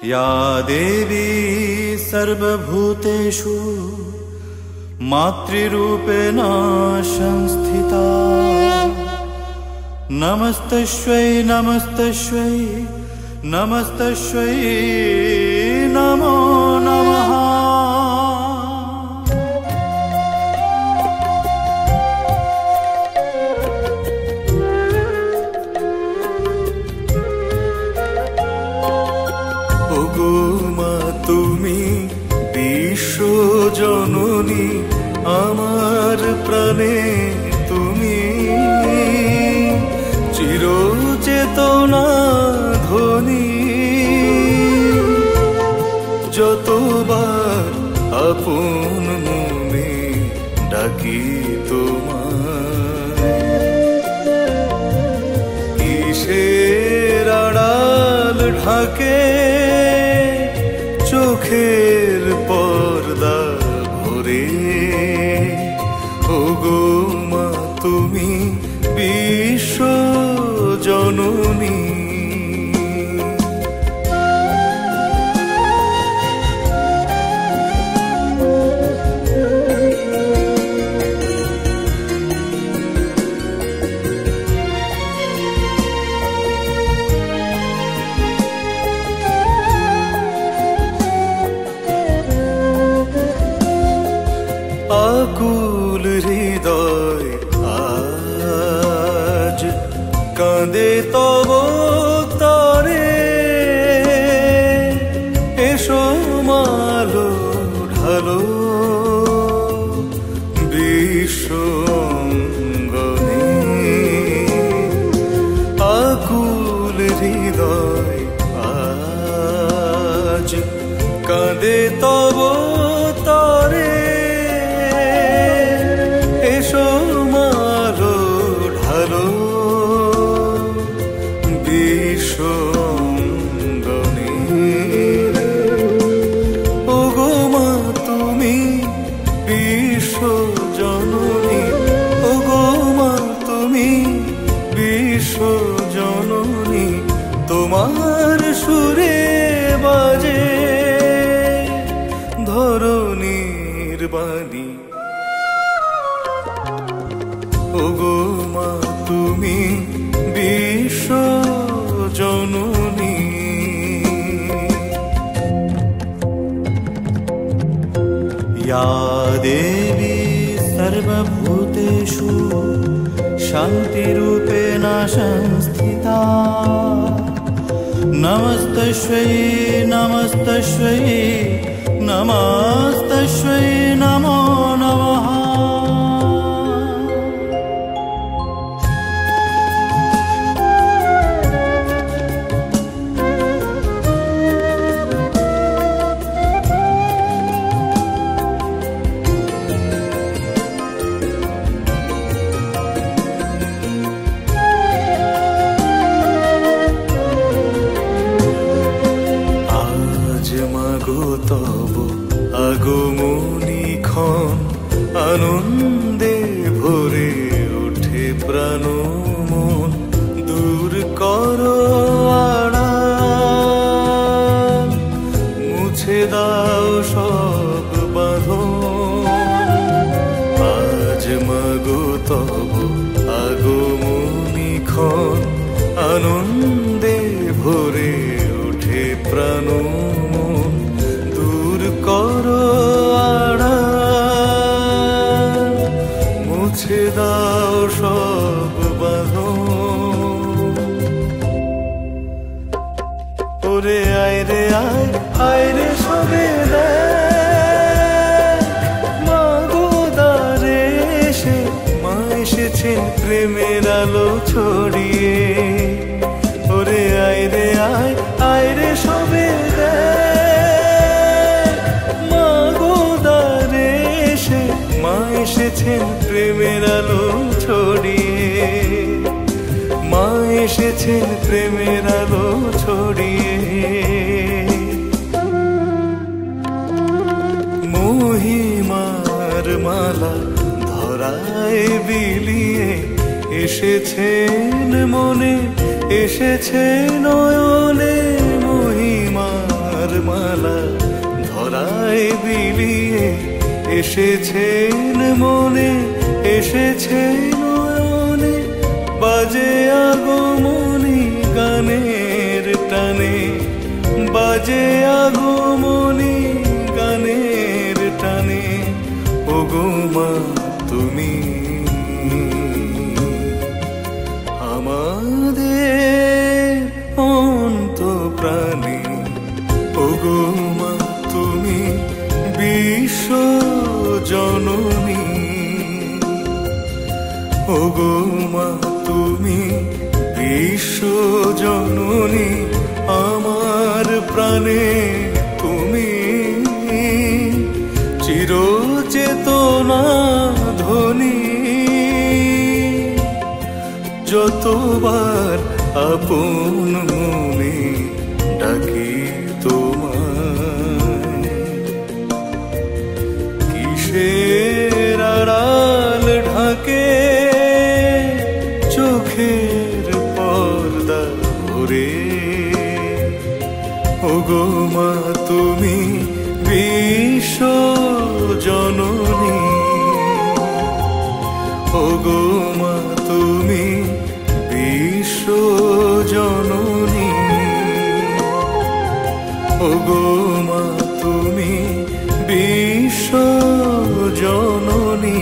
या देवी सर्वभूतेषु मातृरूपेण संस्थिता नमस्तस्यै नमस्तस्यै नमस्तस्यै नमो नमः। ओगो मा तुमी विश्व जननी आमार प्राणे तुमी चिरचेतना ध्वनि যতবার আপন মনে ডাকি তোমায় কিসের আড়াল ঢাকে চোখের পর্দা ভরে ওগো মা তুমি বিশ্ব জননী। আকুল হৃদয় আজ কাঁদে তব তরে এসো মালো ঢালো বিশ্বঙ্গনে। আকুল হৃদয় আজ কাঁদে তব তরে এসো মালো ঢালো বিশ্বঙ্গনে। ওগো মা তুমি বিশ্ব জননী ওগো মা তুমি বিশ্ব জননী তোমার সুরে বাজে ধরণীর বাণী। ওগো মা তুমি বিশ্ব জননী। या देवी सर्वभूतेषु शान्तिरूपेण संस्थिता नमस्तस्यै नमस्तस्यै नमस्तस्यै नमो नमः। তব আগমনীক্ষণ আনন্দে ভরে ওঠে প্রাণ মন দূর করো আড়াল মুছে দাও সব বাঁধন। আজ মাগো তব আগমনীক্ষণ আনন্দে ভরে ওঠে প্রাণ মন দূর করো আড়াল মুছে দাও সব বাঁধন। ওরে আয় রে আয় আয় রে সবে মাগো দ্বারে এসে মা এসেছেন প্রেমের আলো ছড়িয়ে। ওরে আয় রে আয় আয় রে সবে মা এসেছেন প্রেমের আলো ছড়িয়ে মা এসেছেন প্রেমের আলো ছড়িয়ে। মহিমার মালা ধরায় বিলিয়ে এসেছেন মনে এসেছে নয়নে মহিমার তোমার মালা ধরায় বিলিয়ে এসেছেন মনে, এসেছেন নয়নে, বাজে আগমনী গানের টানে, বাজে আগমনী গানের টানে। ওগো মা তুমি আমাদের অন্তঃপ্রাণে, ওগো মা তুমি বিশ্ব জননী, ওগো মা তুমি বিশ্ব জননী। আমার প্রাণে তুমি চিরচেতনা ধ্বনি, যতবার আপন মনে ডাকি তোমায়, কিসের আড়াল ঢাকে চোখের পর্দা ভরে। ওগো মা তুমি বিশ্ব জননী, ওগো মা তুমি বিশ্ব জননী, ওগো মা তুমি বিশ্ব জননী।